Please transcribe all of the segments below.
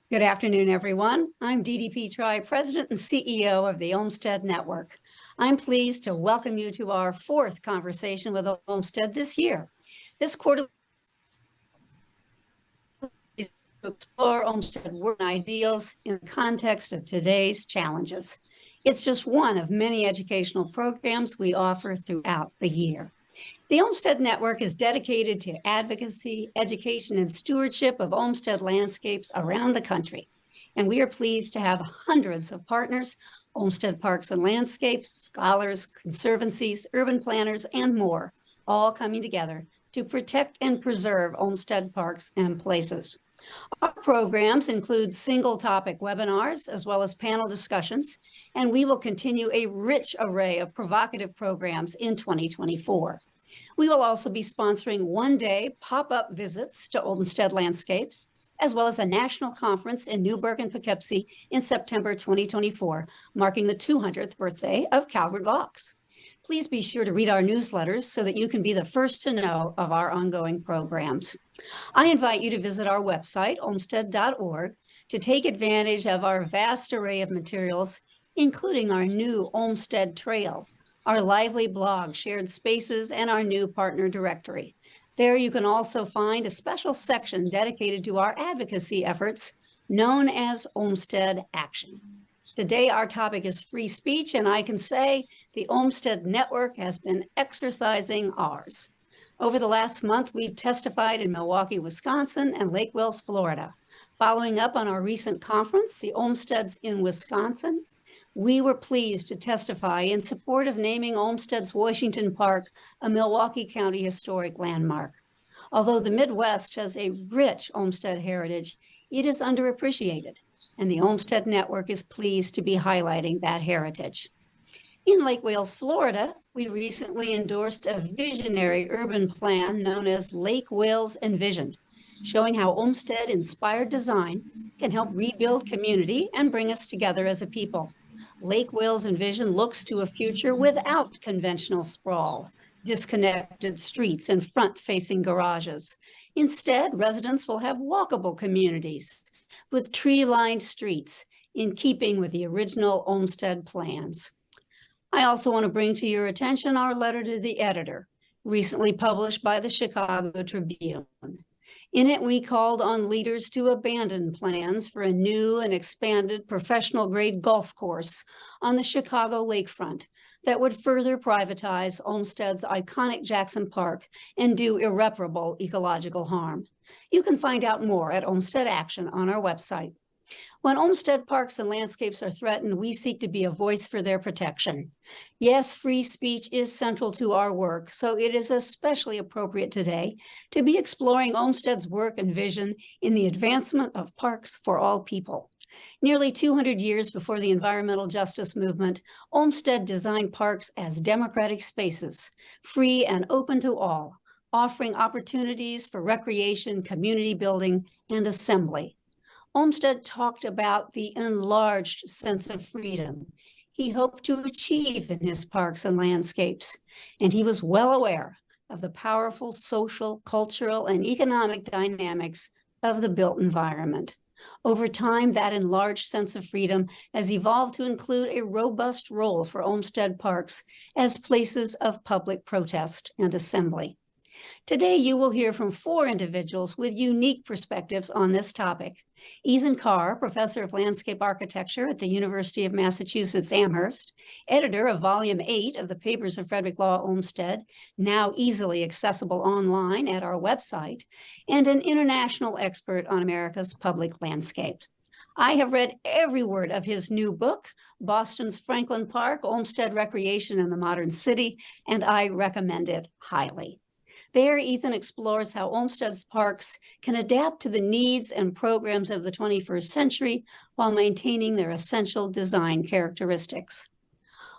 Good afternoon, everyone. I'm DDP Tri, President and CEO of the Olmsted Network. I'm pleased to welcome you to our fourth conversation with Olmsted this year. This quarter is to explore Olmsted work and ideals in the context of today's challenges. It's just one of many educational programs we offer throughout the year. The Olmsted Network is dedicated to advocacy, education, and stewardship of Olmsted landscapes around the country. And we are pleased to have hundreds of partners, Olmsted Parks and Landscapes, scholars, conservancies, urban planners, and more, all coming together to protect and preserve Olmsted parks and places. Our programs include single topic webinars as well as panel discussions, and we will continue a rich array of provocative programs in 2024. We will also be sponsoring one-day pop-up visits to Olmsted landscapes, as well as a national conference in Newburgh and Poughkeepsie in September 2024, marking the 200th birthday of Calvert Vaux. Please be sure to read our newsletters so that you can be the first to know of our ongoing programs. I invite you to visit our website, olmsted.org, to take advantage of our vast array of materials, including our new Olmsted Trail, our lively blog, shared spaces, and our new partner directory. There you can also find a special section dedicated to our advocacy efforts known as Olmsted Action. Today, our topic is free speech, and I can say the Olmsted Network has been exercising ours. Over the last month, we've testified in Milwaukee, Wisconsin, and Lake Wales, Florida. Following up on our recent conference, the Olmsteds in Wisconsin, we were pleased to testify in support of naming Olmsted's Washington Park a Milwaukee County Historic Landmark. Although the Midwest has a rich Olmsted heritage, it is underappreciated, and the Olmsted Network is pleased to be highlighting that heritage. In Lake Wales, Florida, we recently endorsed a visionary urban plan known as Lake Wales Envisioned, showing how Olmsted-inspired design can help rebuild community and bring us together as a people. Lake Wales Envisioned looks to a future without conventional sprawl, disconnected streets, and front-facing garages. Instead, residents will have walkable communities with tree-lined streets in keeping with the original Olmsted plans. I also want to bring to your attention our letter to the editor, recently published by the Chicago Tribune. In it, we called on leaders to abandon plans for a new and expanded professional-grade golf course on the Chicago lakefront that would further privatize Olmsted's iconic Jackson Park and do irreparable ecological harm. You can find out more at Olmsted Action on our website. When Olmsted parks and landscapes are threatened, we seek to be a voice for their protection. Yes, free speech is central to our work, so it is especially appropriate today to be exploring Olmsted's work and vision in the advancement of parks for all people. Nearly 200 years before the environmental justice movement, Olmsted designed parks as democratic spaces, free and open to all, offering opportunities for recreation, community building, and assembly. Olmsted talked about the enlarged sense of freedom he hoped to achieve in his parks and landscapes, and he was well aware of the powerful social, cultural, and economic dynamics of the built environment. Over time, that enlarged sense of freedom has evolved to include a robust role for Olmsted parks as places of public protest and assembly. Today, you will hear from 4 individuals with unique perspectives on this topic. Ethan Carr, professor of landscape architecture at the University of Massachusetts Amherst, editor of Volume 8 of the Papers of Frederick Law Olmsted, now easily accessible online at our website, and an international expert on America's public landscapes. I have read every word of his new book, Boston's Franklin Park, Olmsted Recreation in the Modern City, and I recommend it highly. There, Ethan explores how Olmsted's parks can adapt to the needs and programs of the 21st century while maintaining their essential design characteristics.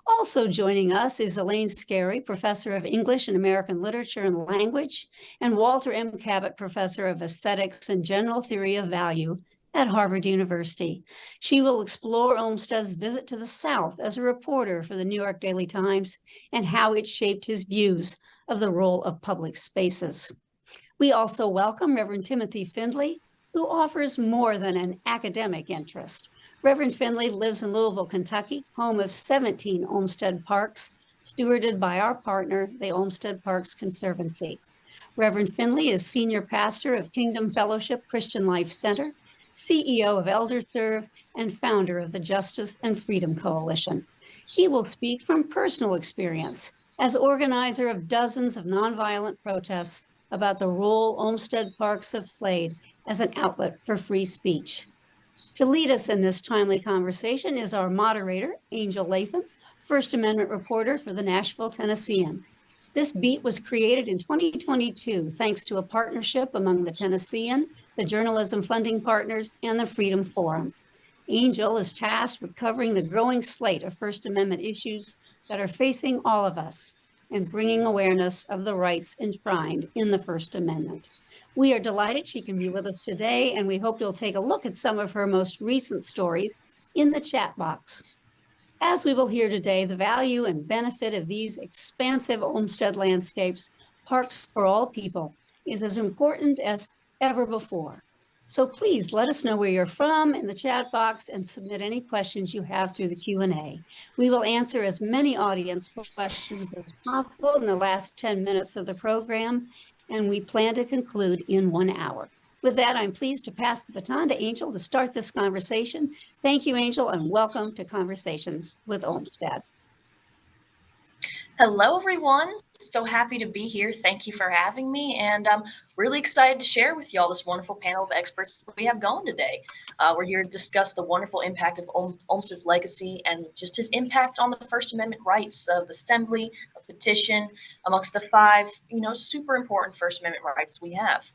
Also joining us is Elaine Scarry, professor of English and American Literature and Language, and Walter M. Cabot, professor of Aesthetics and General Theory of Value at Harvard University. She will explore Olmsted's visit to the South as a reporter for the New York Daily Times and how it shaped his views of the role of public spaces. We also welcome Reverend Timothy Findley, who offers more than an academic interest. Reverend Findley lives in Louisville, Kentucky, home of 17 Olmsted Parks, stewarded by our partner, the Olmsted Parks Conservancy. Reverend Findley is senior pastor of Kingdom Fellowship Christian Life Center, CEO of Elder Serve, and founder of the Justice and Freedom Coalition. He will speak from personal experience as organizer of dozens of nonviolent protests about the role Olmsted Parks have played as an outlet for free speech. To lead us in this timely conversation is our moderator, Angel Latham, First Amendment reporter for the Nashville Tennessean. This beat was created in 2022 thanks to a partnership among the Tennessean, the Journalism Funding Partners, and the Freedom Forum. Angel is tasked with covering the growing slate of First Amendment issues that are facing all of us and bringing awareness of the rights enshrined in the First Amendment. We are delighted she can be with us today, and we hope you'll take a look at some of her most recent stories in the chat box. As we will hear today, the value and benefit of these expansive Olmsted landscapes, parks for all people, is as important as ever before. So please let us know where you're from in the chat box and submit any questions you have through the Q&A. We will answer as many audience questions as possible in the last 10 minutes of the program, and we plan to conclude in 1 hour. With that, I'm pleased to pass the baton to Angel to start this conversation. Thank you, Angel, and welcome to Conversations with Olmsted. Hello, everyone. So happy to be here. Thank you for having me. And I'm really excited to share with you all this wonderful panel of experts we have going today. We're here to discuss the wonderful impact of Olmsted's legacy and just his impact on the First Amendment rights of assembly, of petition, amongst the 5, super important First Amendment rights we have.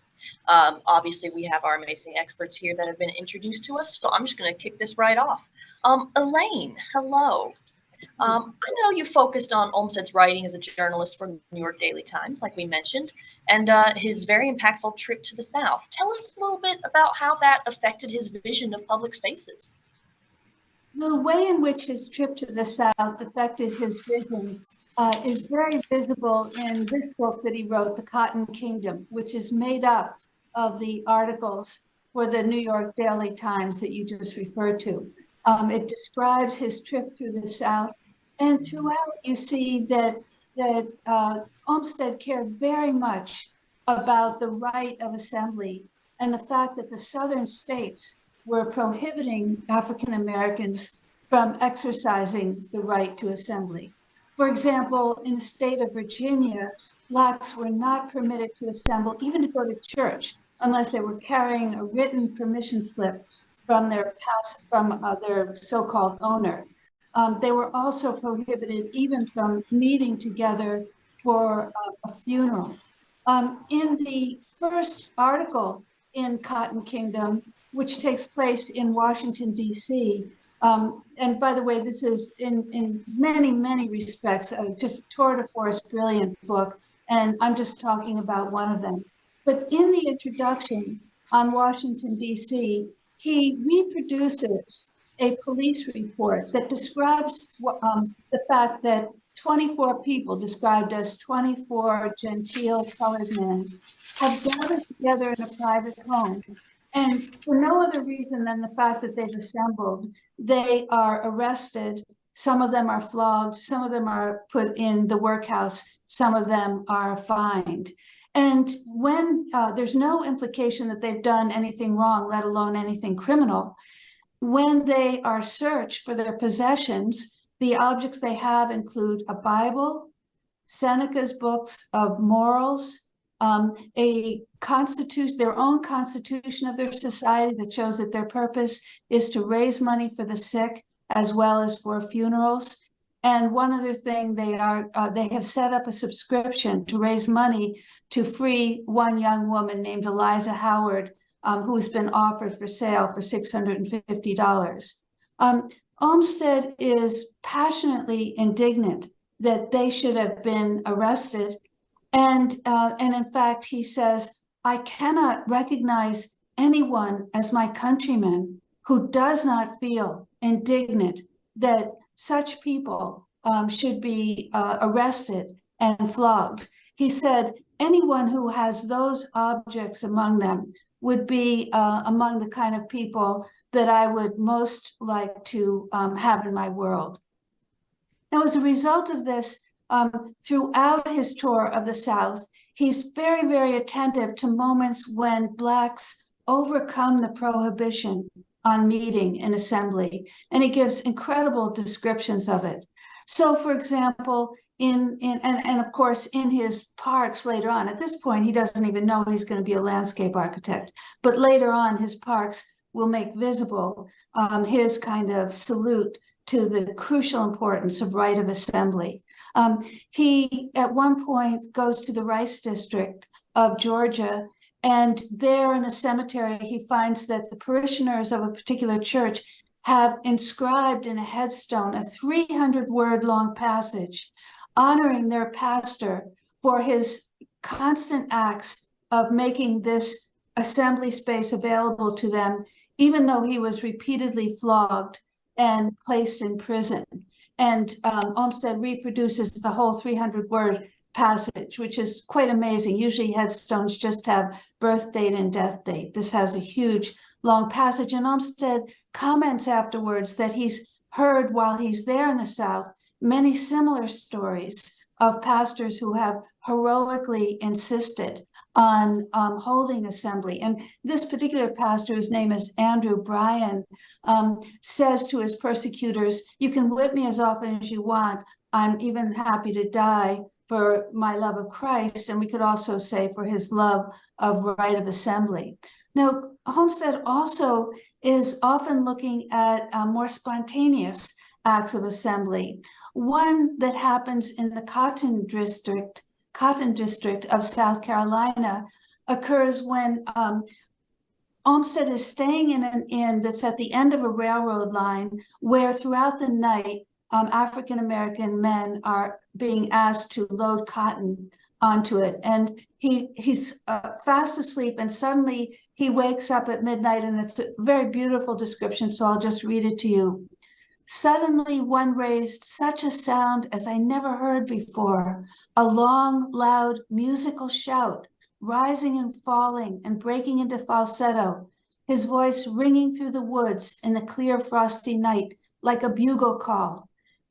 Obviously, we have our amazing experts here that have been introduced to us. So I'm just going to kick this right off. Elaine, hello. I know you focused on Olmsted's writing as a journalist for the New York Daily Times, like we mentioned, and his very impactful trip to the South. Tell us a little bit about how that affected his vision of public spaces. The way in which his trip to the South affected his vision is very visible in this book that he wrote, The Cotton Kingdom, which is made up of the articles for the New York Daily Times that you just referred to. It describes his trip through the South, and throughout you see that Olmsted cared very much about the right of assembly and the fact that the southern states were prohibiting African Americans from exercising the right to assembly. For example, in the state of Virginia, Blacks were not permitted to assemble, even to go to church, unless they were carrying a written permission slip from their so-called owner. They were also prohibited even from meeting together for a funeral. In the first article in Cotton Kingdom, which takes place in Washington, D.C., and by the way, this is in many, many respects, just tour de force, brilliant book, and I'm just talking about one of them. But in the introduction on Washington, D.C., he reproduces a police report that describes the fact that 24 people, described as 24 genteel colored men, have gathered together in a private home. And for no other reason than the fact that they've assembled, they are arrested. Some of them are flogged. Some of them are put in the workhouse. Some of them are fined. And when there's no implication that they've done anything wrong, let alone anything criminal, when they are searched for their possessions, the objects they have include a Bible, Seneca's books of morals, a constitution, their own constitution of their society that shows that their purpose is to raise money for the sick as well as for funerals. And one other thing, they have set up a subscription to raise money to free one young woman named Eliza Howard, who's been offered for sale for $650. Olmsted is passionately indignant that they should have been arrested. And in fact, he says, I cannot recognize anyone as my countryman who does not feel indignant that such people should be arrested and flogged. He said, anyone who has those objects among them would be among the kind of people that I would most like to have in my world. Now, as a result of this, throughout his tour of the South, he's very, very attentive to moments when Blacks overcome the prohibition on meeting in assembly, and he gives incredible descriptions of it. So, for example, and of course, in his parks later on, at this point, he doesn't even know he's going to be a landscape architect, but later on, his parks will make visible his kind of salute to the crucial importance of right of assembly. He, at one point, goes to the Rice District of Georgia, and there in a cemetery, he finds that the parishioners of a particular church have inscribed in a headstone a 300-word long passage honoring their pastor for his constant acts of making this assembly space available to them, even though he was repeatedly flogged and placed in prison. And Olmsted reproduces the whole 300-word passage, which is quite amazing. Usually headstones just have birth date and death date. This has a huge, long passage. And Olmsted comments afterwards that he's heard while he's there in the South many similar stories of pastors who have heroically insisted on holding assembly. And this particular pastor, whose name is Andrew Bryan, says to his persecutors, "You can whip me as often as you want. I'm even happy to die for my love of Christ." And we could also say for his love of right of assembly. Now, Olmsted also is often looking at more spontaneous acts of assembly. One that happens in the Cotton District of South Carolina occurs when Olmsted is staying in an inn that's at the end of a railroad line, where throughout the night, African-American men are being asked to load cotton onto it. And he's fast asleep, and suddenly he wakes up at midnight, and it's a very beautiful description, so I'll just read it to you. "Suddenly one raised such a sound as I never heard before, a long, loud, musical shout, rising and falling and breaking into falsetto, his voice ringing through the woods in the clear, frosty night like a bugle call.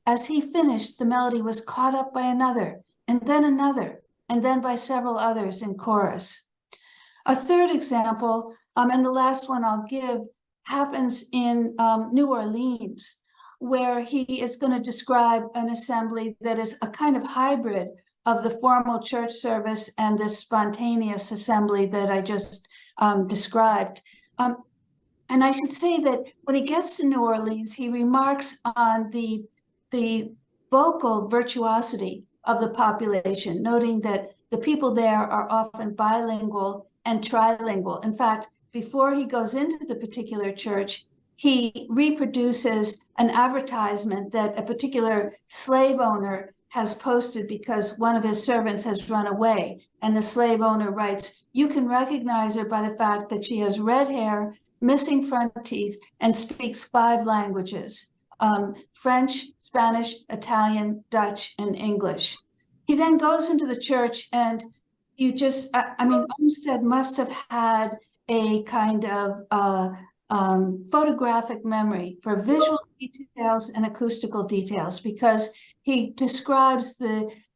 As he finished, the melody was caught up by another, and then by several others in chorus." A third example, and the last one I'll give, happens in New Orleans, where he is going to describe an assembly that is a kind of hybrid of the formal church service and this spontaneous assembly that I just described. And I should say that when he gets to New Orleans, he remarks on the vocal virtuosity of the population, noting that the people there are often bilingual and trilingual. In fact, before he goes into the particular church, he reproduces an advertisement that a particular slave owner has posted because one of his servants has run away. And the slave owner writes, "You can recognize her by the fact that she has red hair, missing front teeth, and speaks 5 languages, French, Spanish, Italian, Dutch, and English." He then goes into the church, and Olmsted must have had a kind of photographic memory for visual details and acoustical details, because he describes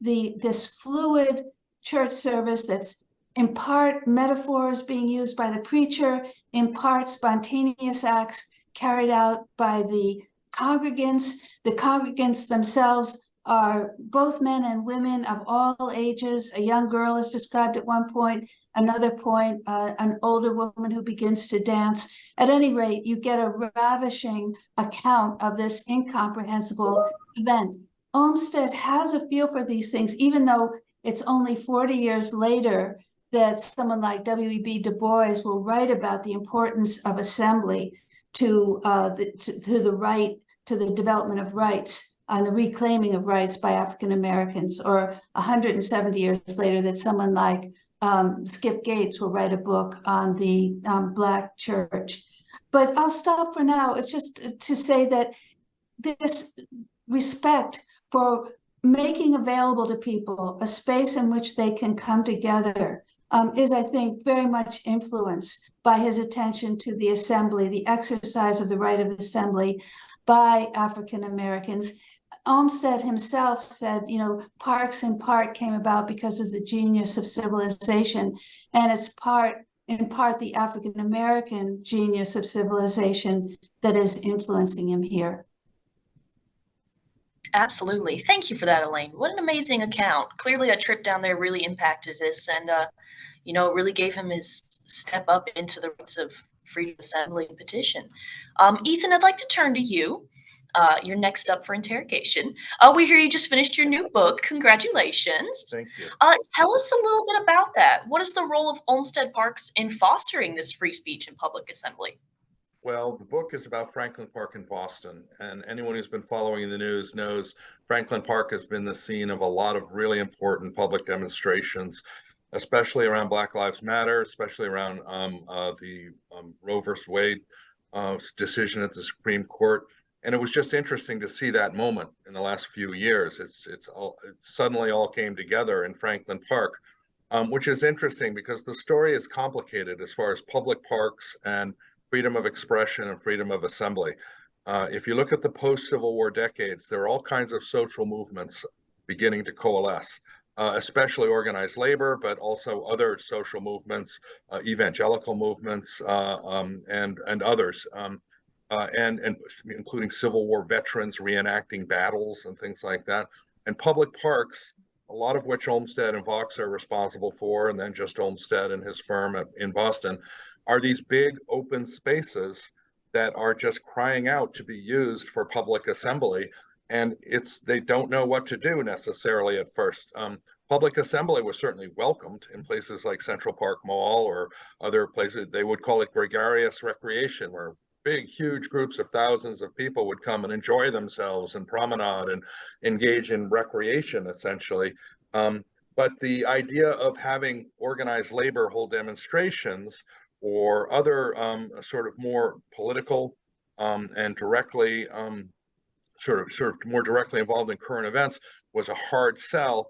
this fluid church service that's in part metaphors being used by the preacher, in part spontaneous acts carried out by the congregants. The congregants themselves are both men and women of all ages. A young girl is described at one point, another point, an older woman who begins to dance. At any rate, you get a ravishing account of this incomprehensible event. Olmsted has a feel for these things, even though it's only 40 years later that someone like W.E.B. Du Bois will write about the importance of assembly to the right, to the development of rights and the reclaiming of rights by African Americans, or 170 years later that someone like Skip Gates will write a book on the Black church. But I'll stop for now. It's just to say that this respect for making available to people a space in which they can come together is, I think, very much influenced by his attention to the assembly, the exercise of the right of assembly by African Americans. Olmsted himself said, you know, parks in part came about because of the genius of civilization, and it's in part the African American genius of civilization that is influencing him here. Absolutely. Thank you for that, Elaine. What an amazing account. Clearly, a trip down there really impacted this and, you know, really gave him his step up into the rights of freedom of assembly and petition. Ethan, I'd like to turn to you. You're next up for interrogation. We hear you just finished your new book. Congratulations. Thank you. Tell us a little bit about that. What is the role of Olmsted Parks in fostering this free speech and public assembly? Well, the book is about Franklin Park in Boston, and anyone who's been following the news knows Franklin Park has been the scene of a lot of really important public demonstrations, especially around Black Lives Matter, especially around the Roe versus Wade decision at the Supreme Court. And it was just interesting to see that moment in the last few years. It suddenly all came together in Franklin Park, which is interesting because the story is complicated as far as public parks and freedom of expression and freedom of assembly. If you look at the post-Civil War decades, there are all kinds of social movements beginning to coalesce, especially organized labor, but also other social movements, evangelical movements, and others, and including Civil War veterans reenacting battles and things like that. And public parks, a lot of which Olmsted and Vaux are responsible for, and then just Olmsted and his firm in Boston, are these big open spaces that are just crying out to be used for public assembly. And they don't know what to do necessarily at first. Public assembly was certainly welcomed in places like Central Park Mall or other places. They would call it gregarious recreation, where big, huge groups of thousands of people would come and enjoy themselves and promenade and engage in recreation, essentially. But the idea of having organized labor hold demonstrations or other sort of more political and directly sort of more directly involved in current events was a hard sell,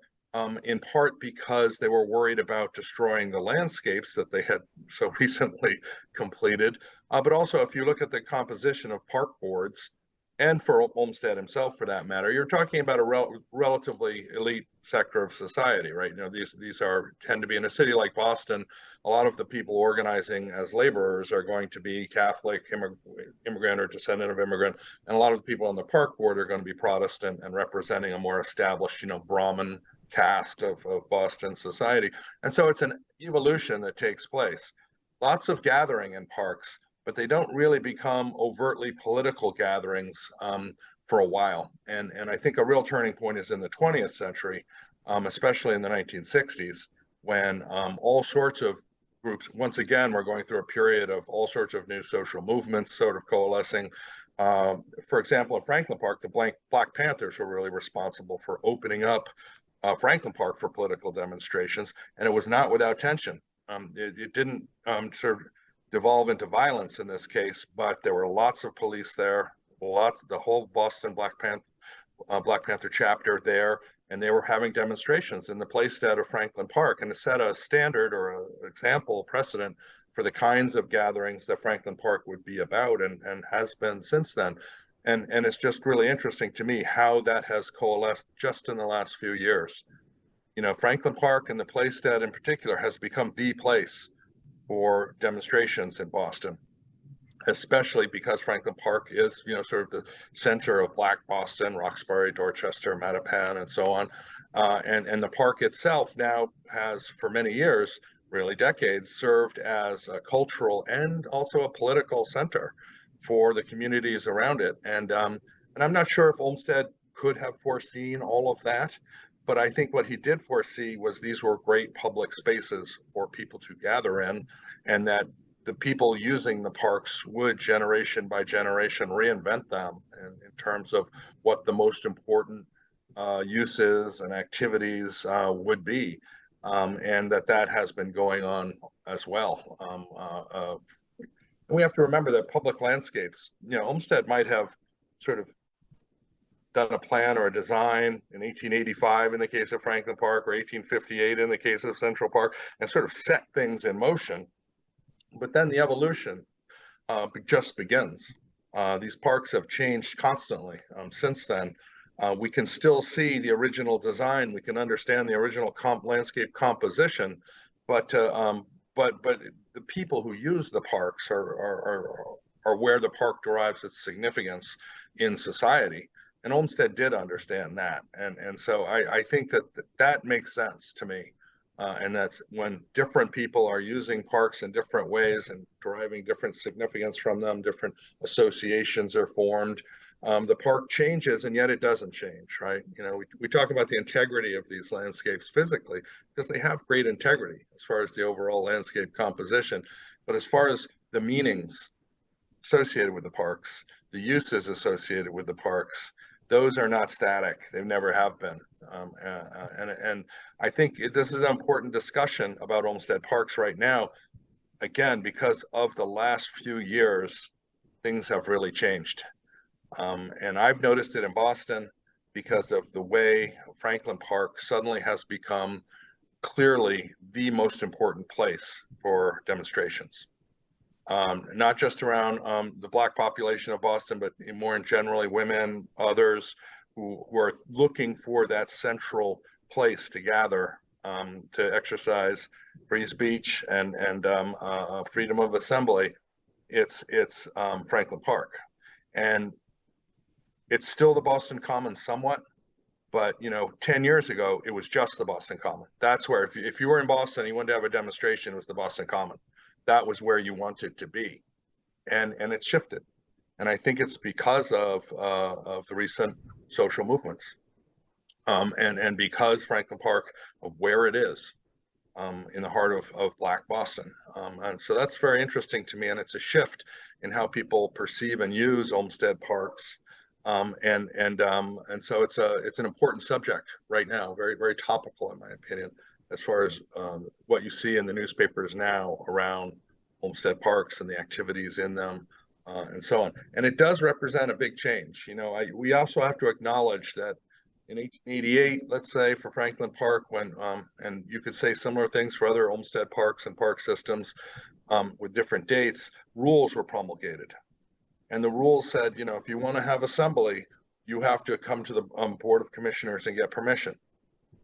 in part because they were worried about destroying the landscapes that they had so recently completed. But also, if you look at the composition of park boards, and for Olmsted himself, for that matter, you're talking about a relatively elite sector of society, right? You know, these tend to be in a city like Boston. A lot of the people organizing as laborers are going to be Catholic, immigrant or descendant of immigrant, and a lot of the people on the park board are going to be Protestant and representing a more established, you know, Brahmin caste of Boston society. And so it's an evolution that takes place. Lots of gathering in parks, but they don't really become overtly political gatherings for a while. And I think a real turning point is in the 20th century, especially in the 1960s, when all sorts of groups, once again, we're going through a period of all sorts of new social movements sort of coalescing. For example, in Franklin Park, the Black Panthers were really responsible for opening up Franklin Park for political demonstrations, and it was not without tension. It didn't sort of devolve into violence in this case, but there were lots of police there, the whole Boston Black Panther chapter there, and they were having demonstrations in the playstead of Franklin Park, and it set a standard or an example precedent for the kinds of gatherings that Franklin Park would be about and has been since then. And it's just really interesting to me how that has coalesced just in the last few years. You know, Franklin Park and the playstead in particular has become the place for demonstrations in Boston, especially because Franklin Park is, you know, sort of the center of Black Boston, Roxbury, Dorchester, Mattapan, and so on. And the park itself now has, for many years, really decades, served as a cultural and also a political center for the communities around it. And I'm not sure if Olmsted could have foreseen all of that, but I think what he did foresee was these were great public spaces for people to gather in, and that the people using the parks would generation by generation reinvent them in terms of what the most important uses and activities would be, and that has been going on as well. We have to remember that public landscapes, you know, Olmsted might have sort of done a plan or a design in 1885 in the case of Franklin Park or 1858 in the case of Central Park and sort of set things in motion. But then the evolution just begins. These parks have changed constantly since then. We can still see the original design. We can understand the original landscape composition, but the people who use the parks are where the park derives its significance in society. And Olmsted did understand that, and so I think that makes sense to me. And that's when different people are using parks in different ways and deriving different significance from them, different associations are formed. The park changes, and yet it doesn't change, right? We talk about the integrity of these landscapes physically because they have great integrity as far as the overall landscape composition. But as far as the meanings associated with the parks, the uses associated with the parks, those are not static. They never have been. And I think this is an important discussion about Olmsted Parks right now, again, because of the last few years, things have really changed. And I've noticed it in Boston because of the way Franklin Park suddenly has become clearly the most important place for demonstrations. Not just around the Black population of Boston, but more in generally women, others who are looking for that central place to gather, to exercise free speech and freedom of assembly. It's Franklin Park, and it's still the Boston Common somewhat, but 10 years ago it was just the Boston Common. That's where if you were in Boston and you wanted to have a demonstration, it was the Boston Common. That was where you wanted to be, and it's shifted, and I think it's because of the recent social movements, and because Franklin Park of where it is, in the heart of Black Boston, and so that's very interesting to me, and it's a shift in how people perceive and use Olmsted Parks, and so it's an important subject right now, very very topical in my opinion, as far as what you see in the newspapers now around Olmsted Parks and the activities in them, and so on. And it does represent a big change. We also have to acknowledge that in 1888, let's say for Franklin Park, when and you could say similar things for other Olmsted parks and park systems with different dates, rules were promulgated. And the rules said, if you want to have assembly, you have to come to the Board of Commissioners and get permission.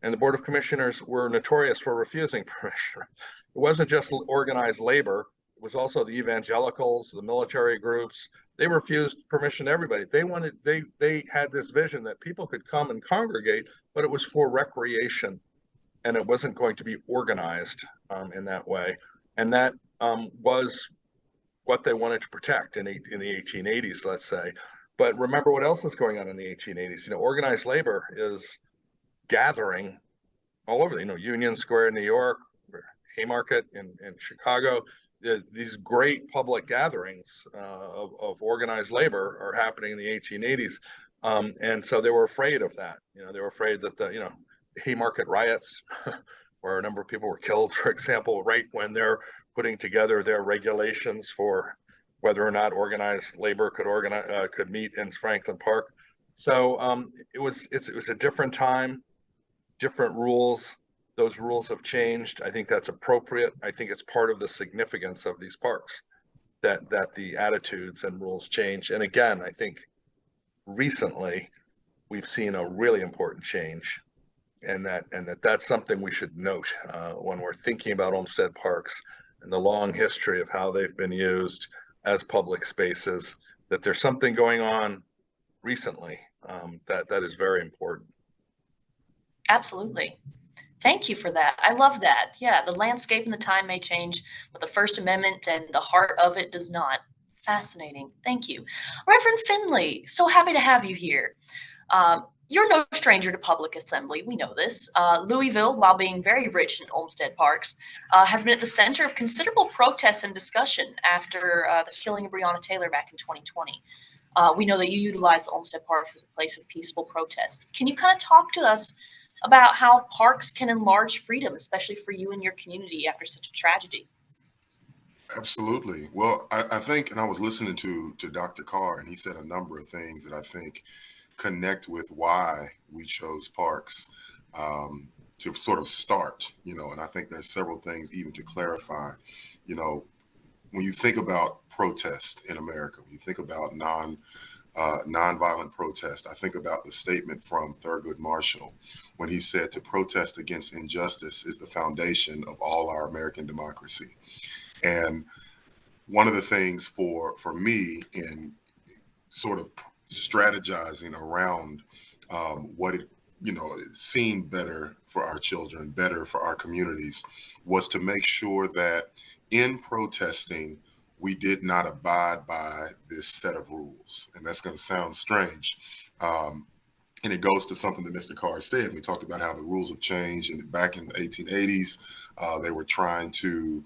And the Board of Commissioners were notorious for refusing permission. It wasn't just organized labor. It was also the evangelicals, the military groups. They refused permission to everybody. They had this vision that people could come and congregate, but it was for recreation, and it wasn't going to be organized in that way. And that was what they wanted to protect in the 1880s, let's say. But remember what else is going on in the 1880s. Organized labor is gathering all over, Union Square in New York, Haymarket in Chicago. These great public gatherings of organized labor are happening in the 1880s. And so they were afraid of that. They were afraid that the Haymarket riots, where a number of people were killed, for example, right when they're putting together their regulations for whether or not organized labor could meet in Franklin Park. So it was a different time, different rules. Those rules have changed. I think that's appropriate. I think it's part of the significance of these parks that the attitudes and rules change. And again, I think recently we've seen a really important change, and that's something we should note when we're thinking about Olmsted Parks and the long history of how they've been used as public spaces, that there's something going on recently that is very important. Absolutely. Thank you for that. I love that. Yeah, the landscape and the time may change, but the First Amendment and the heart of it does not. Fascinating. Thank you. Reverend Findley, so happy to have you here. You're no stranger to public assembly. We know this. Louisville, while being very rich in Olmsted Parks, has been at the center of considerable protests and discussion after the killing of Breonna Taylor back in 2020. We know that you utilize Olmsted Parks as a place of peaceful protest. Can you kind of talk to us about how parks can enlarge freedom, especially for you and your community after such a tragedy? Absolutely. Well, I think, and I was listening to Dr. Carr, and he said a number of things that I think connect with why we chose parks to sort of start, and I think there's several things even to clarify. when you think about protest in America, when you think about nonviolent protest, I think about the statement from Thurgood Marshall when he said to protest against injustice is the foundation of all our American democracy. And one of the things for me in sort of strategizing around what it seemed better for our children, better for our communities, was to make sure that in protesting, we did not abide by this set of rules. And that's going to sound strange. And it goes to something that Mr. Carr said. We talked about how the rules have changed. And back in the 1880s, they were trying to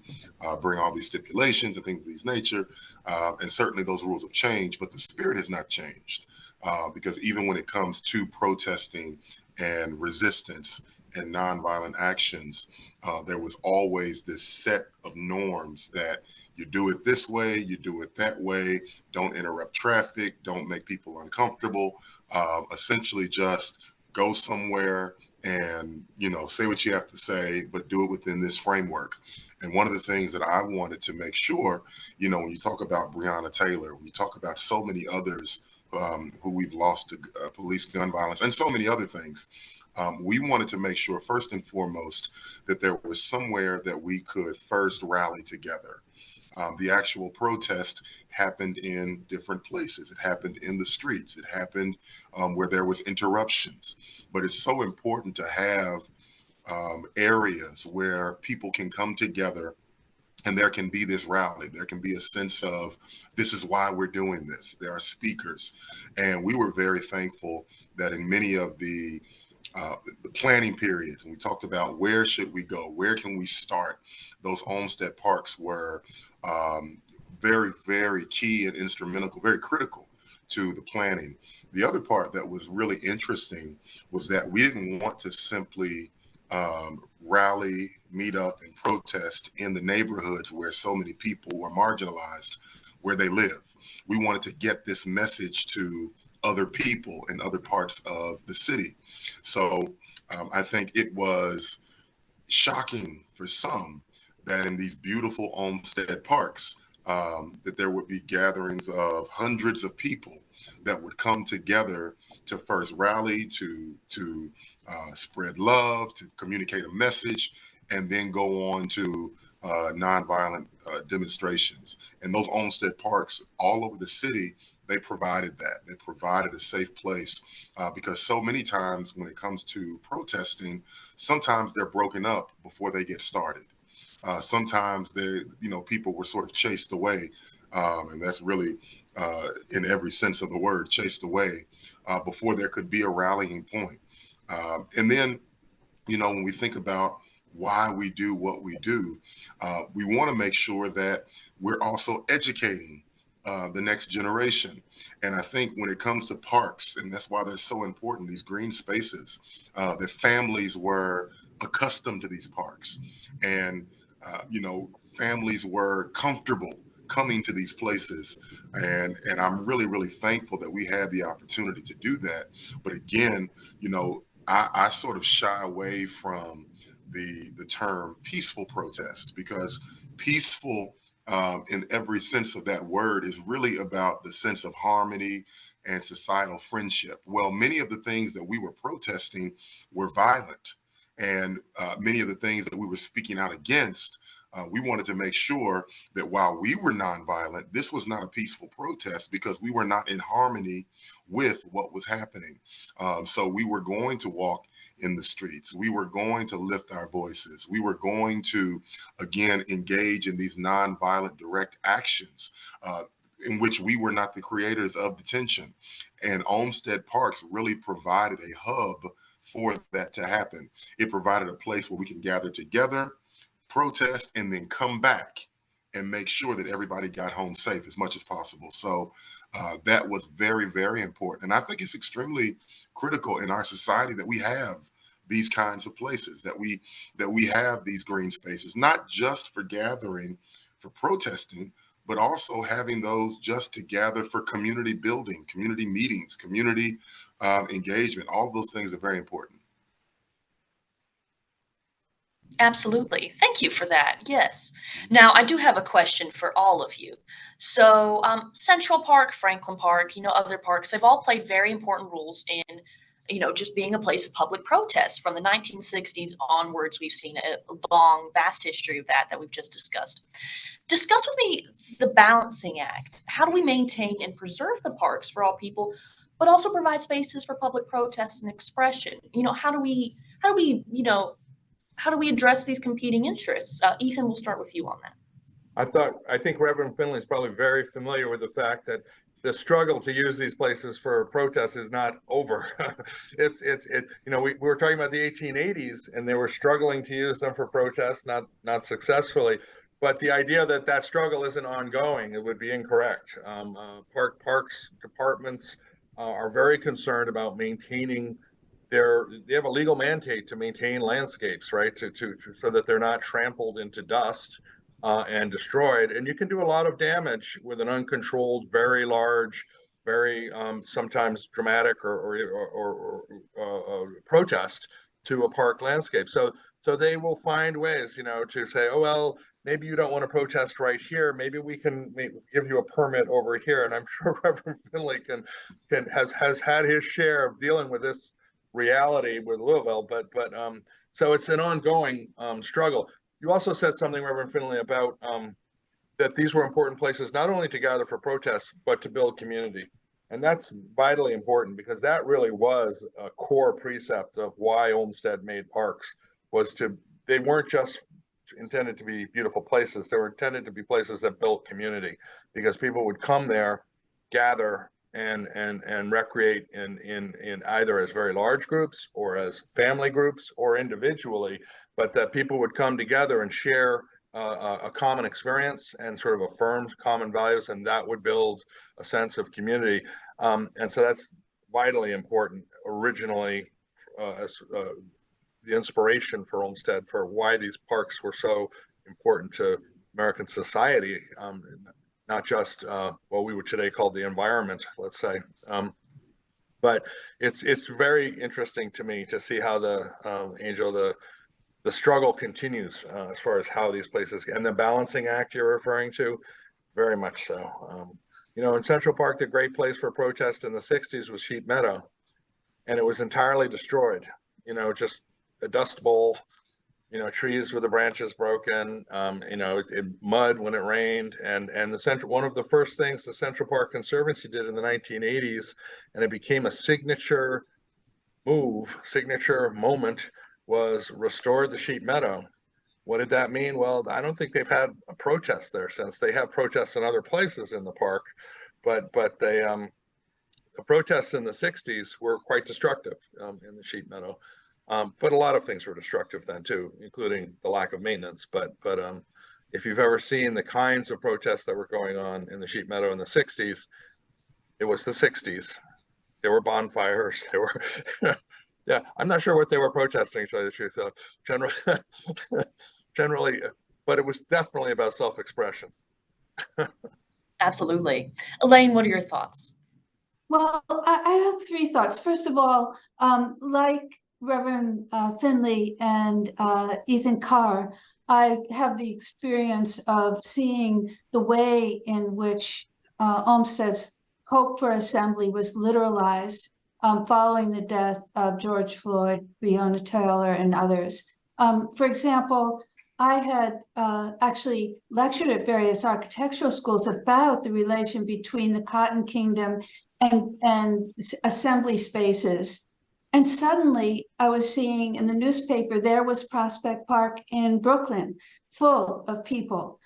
bring all these stipulations and things of this nature. And certainly those rules have changed, but the spirit has not changed. Because even when it comes to protesting and resistance and nonviolent actions, there was always this set of norms that you do it this way, you do it that way, don't interrupt traffic, don't make people uncomfortable, essentially just go somewhere and, say what you have to say, but do it within this framework. And one of the things that I wanted to make sure, when you talk about Breonna Taylor, when you talk about so many others who we've lost to police gun violence and so many other things, we wanted to make sure, first and foremost, that there was somewhere that we could first rally together. The actual protest happened in different places. It happened in the streets. It happened where there was interruptions. But it's so important to have areas where people can come together and there can be this rally. There can be a sense of, this is why we're doing this. There are speakers. And we were very thankful that in many of the planning periods, and we talked about where should we go, where can we start, those Olmsted Parks were very, very key and instrumental, very critical to the planning. The other part that was really interesting was that we didn't want to simply rally, meet up, and protest in the neighborhoods where so many people were marginalized, where they live. We wanted to get this message to other people in other parts of the city. So I think it was shocking for some that in these beautiful Olmsted Parks, that there would be gatherings of hundreds of people that would come together to first rally, to spread love, to communicate a message, and then go on to nonviolent demonstrations. And those Olmsted Parks all over the city, they provided that. They provided a safe place because so many times when it comes to protesting, sometimes they're broken up before they get started. Sometimes people were sort of chased away, and that's really in every sense of the word, chased away before there could be a rallying point. And then, when we think about why we do what we do, we want to make sure that we're also educating the next generation. And I think when it comes to parks, and that's why they're so important, these green spaces, the families were accustomed to these parks. And, families were comfortable coming to these places. And I'm really, really thankful that we had the opportunity to do that. But again, I sort of shy away from the term peaceful protest, because peaceful in every sense of that word is really about the sense of harmony and societal friendship. Well, many of the things that we were protesting were violent, and many of the things that we were speaking out against, we wanted to make sure that while we were nonviolent, this was not a peaceful protest because we were not in harmony with what was happening. So we were going to walk in the streets. We were going to lift our voices. We were going to, again, engage in these nonviolent direct actions in which we were not the creators of detention. And Olmsted Parks really provided a hub for that to happen. It provided a place where we can gather together, protest, and then come back and make sure that everybody got home safe as much as possible. So that was very, very important. And I think it's extremely critical in our society that we have these kinds of places, that we have these green spaces, not just for gathering, for protesting, but also having those just to gather for community building, community meetings, community engagement. All of those things are very important. Absolutely. Thank you for that. Yes. Now, I do have a question for all of you. So, Central Park, Franklin Park, other parks, they've all played very important roles in, just being a place of public protest. From the 1960s onwards, we've seen a long, vast history of that we've just discussed. Discuss with me the balancing act. How do we maintain and preserve the parks for all people, but also provide spaces for public protest and expression? How do we address these competing interests? Ethan, we'll start with you on that. I think Reverend Findley is probably very familiar with the fact that the struggle to use these places for protest is not over. We were talking about the 1880s, and they were struggling to use them for protest, not successfully. But the idea that that struggle isn't ongoing, it would be incorrect. Parks departments are very concerned about maintaining they have a legal mandate to maintain landscapes, right? So that they're not trampled into dust and destroyed. And you can do a lot of damage with an uncontrolled, very large, very sometimes dramatic or protest to a park landscape. So they will find ways, to say, oh well, maybe you don't want to protest right here. Maybe we can give you a permit over here. And I'm sure Reverend Finley has had his share of dealing with this reality with Louisville, but so it's an ongoing struggle. You also said something, Reverend Finley, about that these were important places not only to gather for protests, but to build community. And that's vitally important, because that really was a core precept of why Olmsted made parks. They weren't just intended to be beautiful places, they were intended to be places that built community, because people would come there, gather, and recreate in either as very large groups or as family groups or individually, but that people would come together and share a common experience and sort of affirm common values, and that would build a sense of community. And so that's vitally important originally, as the inspiration for Olmsted for why these parks were so important to American society, not just what we would today call the environment, let's say. But it's very interesting to me to see how the struggle continues as far as how these places, and the balancing act you're referring to, very much so. In Central Park, the great place for protest in the 60s was Sheep Meadow, and it was entirely destroyed. Just a dust bowl, trees with the branches broken, mud when it rained, and one of the first things the Central Park Conservancy did in the 1980s, and it became a signature moment, was restored the Sheep Meadow. What did that mean? Well, I don't think they've had a protest there since. They have protests in other places in the park, but the protests in the 60s were quite destructive in the Sheep Meadow. But a lot of things were destructive then too, including the lack of maintenance. But if you've ever seen the kinds of protests that were going on in the Sheep Meadow in the 60s, it was the 60s. There were bonfires. There were, yeah, I'm not sure what they were protesting, to tell you the truth, though. Generally, but it was definitely about self-expression. Absolutely. Elaine, what are your thoughts? Well, I have three thoughts. First of all, like Reverend Findley and Ethan Carr, I have the experience of seeing the way in which Olmsted's hope for assembly was literalized following the death of George Floyd, Breonna Taylor, and others. For example, I had actually lectured at various architectural schools about the relation between the Cotton Kingdom and assembly spaces. And suddenly I was seeing in the newspaper, there was Prospect Park in Brooklyn, full of people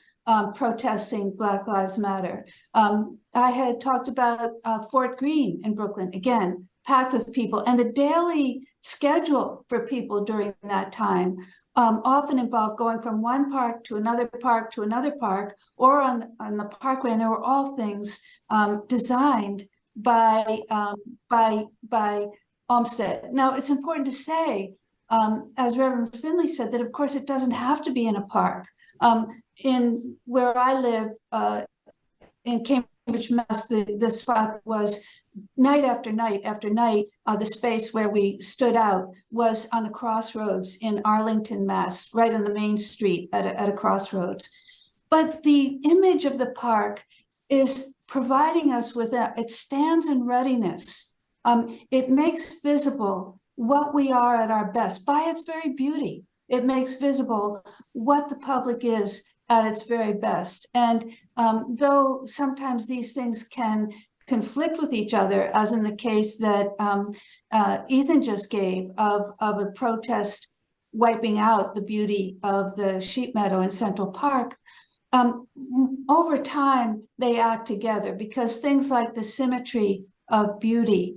protesting Black Lives Matter. I had talked about Fort Greene in Brooklyn, again, packed with people. And the daily schedule for people during that time often involved going from one park to another park to another park, or on the parkway. And there were all things designed by Olmsted. Now, it's important to say, as Reverend Findley said, that of course it doesn't have to be in a park. In where I live, in Cambridge, Cambridge, Mass, the spot was night after night after night, the space where we stood out was on the crossroads in Arlington, Mass, right on the main street at a crossroads. But the image of the park is providing us with it stands in readiness. It makes visible what we are at our best by its very beauty. It makes visible what the public is at its very best. And though sometimes these things can conflict with each other, as in the case that Ethan just gave of a protest wiping out the beauty of the sheep meadow in Central Park, over time they act together, because things like the symmetry of beauty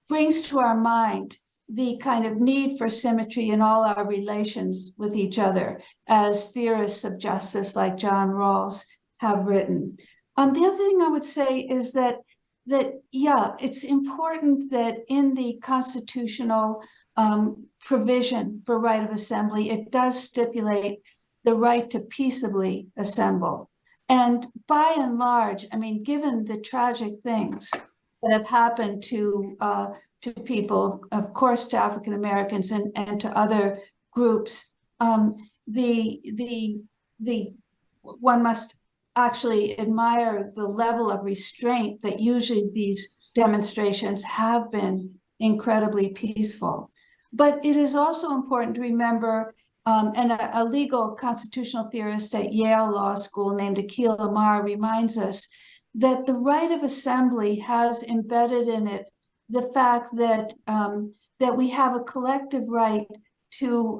brings to our mind the kind of need for symmetry in all our relations with each other, as theorists of justice like John Rawls have written. The other thing I would say is that yeah, it's important that in the constitutional provision for right of assembly, it does stipulate the right to peaceably assemble. And by and large, I mean, given the tragic things that have happened to people, of course, to African Americans and to other groups, the one must actually admire the level of restraint that usually these demonstrations have been incredibly peaceful. But it is also important to remember, and a legal constitutional theorist at Yale Law School named Akhil Amar reminds us that the right of assembly has embedded in it the fact that that we have a collective right to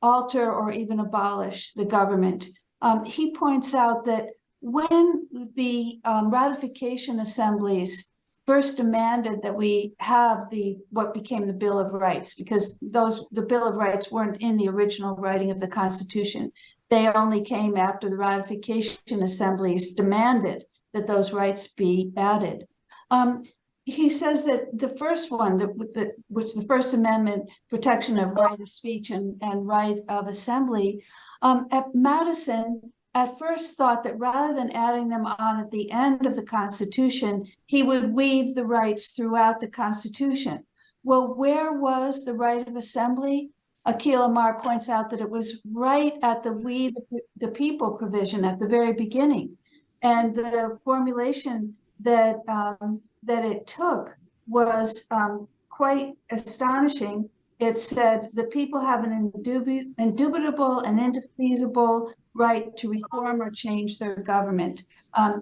alter or even abolish the government. He points out that when the ratification assemblies first demanded that we have what became the Bill of Rights, because the Bill of Rights weren't in the original writing of the Constitution. They only came after the ratification assemblies demanded that those rights be added. He says that the first one, which the First Amendment protection of right of speech and right of assembly, at Madison at first thought that rather than adding them on at the end of the Constitution, he would weave the rights throughout the Constitution. Well, where was the right of assembly? Akhil Amar points out that it was right at the "we the people" provision at the very beginning, and the formulation that it took was quite astonishing. It said the people have an indubitable and indefeasible right to reform or change their government.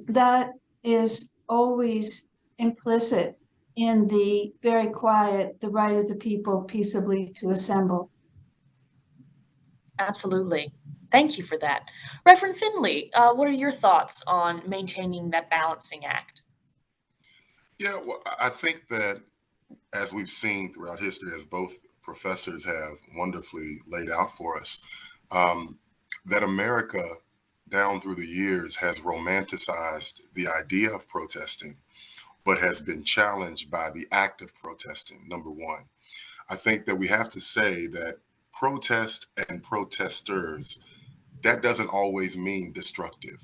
That is always implicit in the very quiet, the right of the people peaceably to assemble. Absolutely. Thank you for that. Reverend Findley, what are your thoughts on maintaining that balancing act? Yeah, well, I think that as we've seen throughout history, as both professors have wonderfully laid out for us, that America down through the years has romanticized the idea of protesting, but has been challenged by the act of protesting, number one. I think that we have to say that protest and protesters, that doesn't always mean destructive.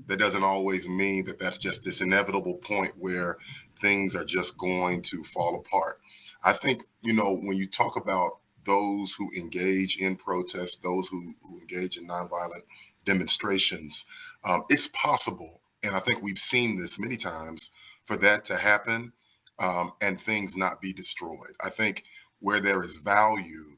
That doesn't always mean that that's just this inevitable point where things are just going to fall apart. I think, when you talk about those who engage in protest, those who engage in nonviolent demonstrations, it's possible, and I think we've seen this many times, for that to happen and things not be destroyed. I think where there is value,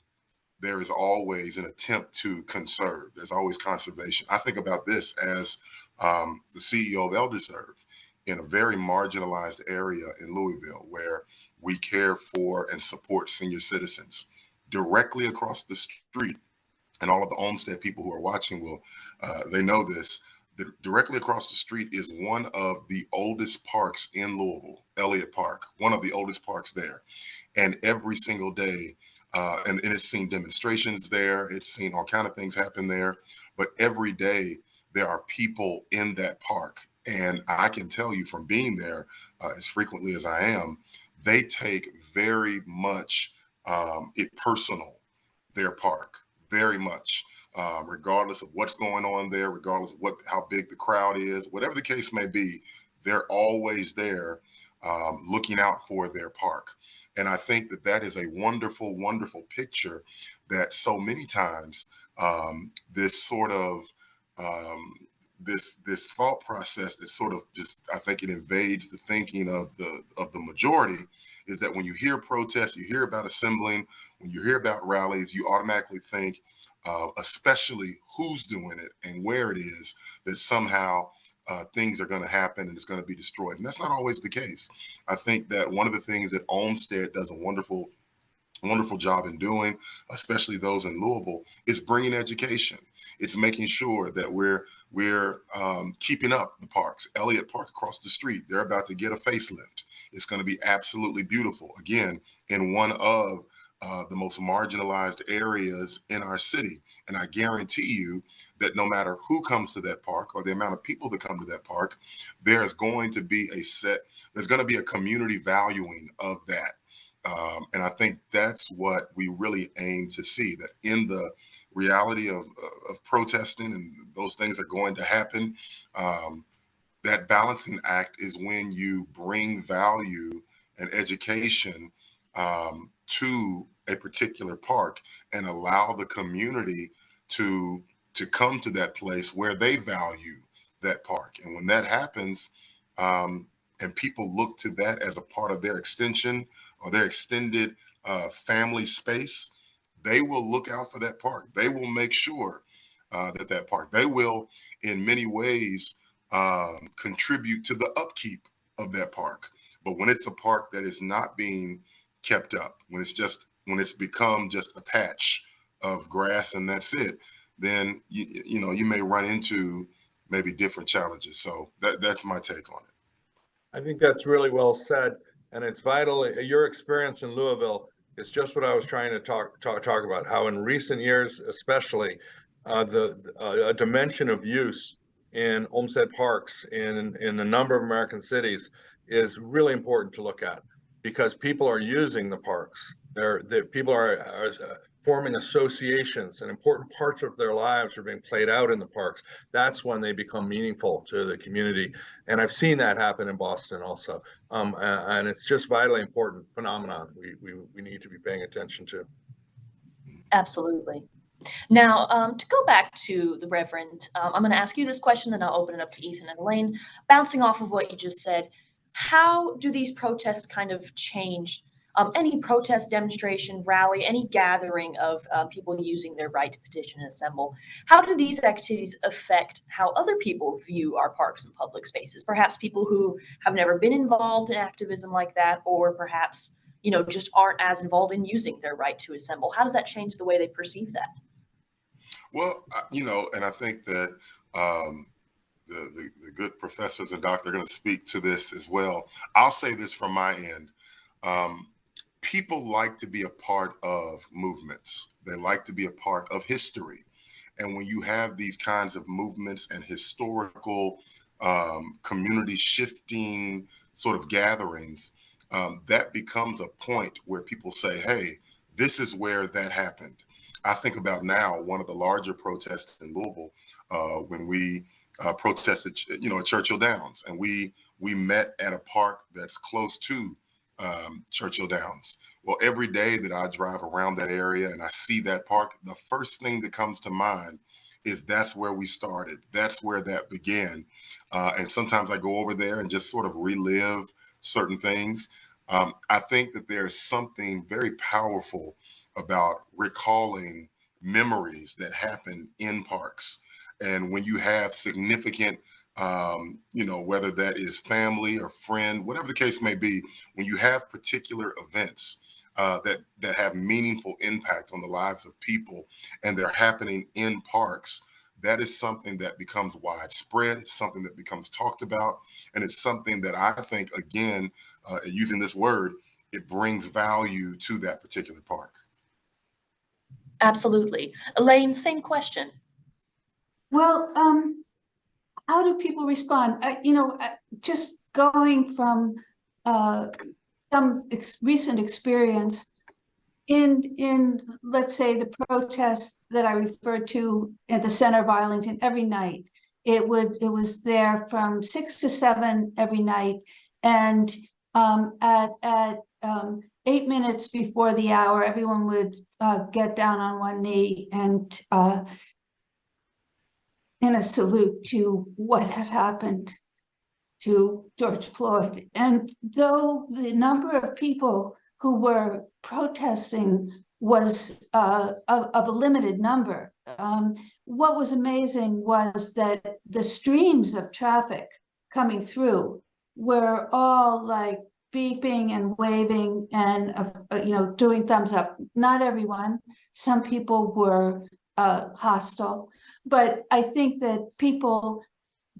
there is always an attempt to conserve. There's always conservation. I think about this as the CEO of ElderServe in a very marginalized area in Louisville, where we care for and support senior citizens. Directly across the street, and all of the Olmsted people who are watching they know this, directly across the street is one of the oldest parks in Louisville, Elliott Park, one of the oldest parks there. And every single day, and it's seen demonstrations there, it's seen all kinds of things happen there, but every day there are people in that park. And I can tell you from being there as frequently as I am, they take very much it personal, their park. very much, regardless of what's going on there, regardless of how big the crowd is, whatever the case may be, they're always there looking out for their park. And I think that that is a wonderful, wonderful picture that so many times this sort of this thought process that sort of just, I think it invades the thinking of the majority, is that when you hear protests, you hear about assembling, when you hear about rallies, you automatically think, especially who's doing it and where it is, that somehow things are going to happen and it's going to be destroyed. And that's not always the case. I think that one of the things that Olmsted does a wonderful job in doing, especially those in Louisville, is bringing education. It's making sure that we're keeping up the parks. Elliott Park across the street, they're about to get a facelift. It's going to be absolutely beautiful. Again, in one of the most marginalized areas in our city. And I guarantee you that no matter who comes to that park or the amount of people that come to that park, there's going to be a community valuing of that. And I think that's what we really aim to see, that in the reality of protesting and those things are going to happen, that balancing act is when you bring value and education to a particular park and allow the community to come to that place where they value that park. And when that happens, and people look to that as a part of their extension or their extended family space, they will look out for that park. They will make sure that park, they will in many ways contribute to the upkeep of that park. But when it's a park that is not being kept up, when it's become just a patch of grass and that's it, then you may run into maybe different challenges. So that's my take on it. I think that's really well said, and it's vital. Your experience in Louisville is just what I was trying to talk about. How in recent years, especially, a dimension of use in Olmsted parks in a number of American cities is really important to look at, because people are using the parks. People are forming associations, and important parts of their lives are being played out in the parks. That's when they become meaningful to the community. And I've seen that happen in Boston also. And it's just vitally important phenomenon we need to be paying attention to. Absolutely. Now, to go back to the Reverend, I'm going to ask you this question, then I'll open it up to Ethan and Elaine. Bouncing off of what you just said, how do these protests kind of change any protest, demonstration, rally, any gathering of people using their right to petition and assemble? How do these activities affect how other people view our parks and public spaces? Perhaps people who have never been involved in activism like that, or perhaps, just aren't as involved in using their right to assemble. How does that change the way they perceive that? Well, and I think that the good professors and doctors are going to speak to this as well. I'll say this from my end. People like to be a part of movements. They like to be a part of history. And when you have these kinds of movements and historical community shifting sort of gatherings, that becomes a point where people say, hey, this is where that happened. I think about now one of the larger protests in Louisville when we protested, at Churchill Downs, and we met at a park that's close to Churchill Downs. Well, every day that I drive around that area and I see that park, the first thing that comes to mind is that's where we started. That's where that began. And sometimes I go over there and just sort of relive certain things. I think that there's something very powerful about recalling memories that happen in parks. And when you have significant, whether that is family or friend, whatever the case may be, when you have particular events that have meaningful impact on the lives of people and they're happening in parks, that is something that becomes widespread. It's something that becomes talked about. And it's something that I think, again, using this word, it brings value to that particular park. Absolutely. Elaine, same question. Well, how do people respond? Just going from some recent experience, in let's say the protests that I referred to at the center of Arlington every night, it was there from 6 to 7 every night, and at 8 minutes before the hour, everyone would get down on one knee and in a salute to what had happened to George Floyd. And though the number of people who were protesting was of a limited number, what was amazing was that the streams of traffic coming through were all like beeping and waving and doing thumbs up. Not everyone. Some people were hostile, but I think that people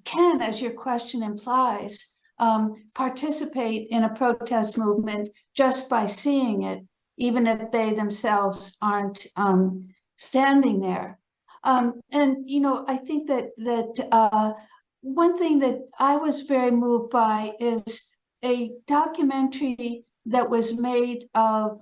can, as your question implies, participate in a protest movement just by seeing it, even if they themselves aren't standing there. And I think that one thing that I was very moved by is a documentary that was made of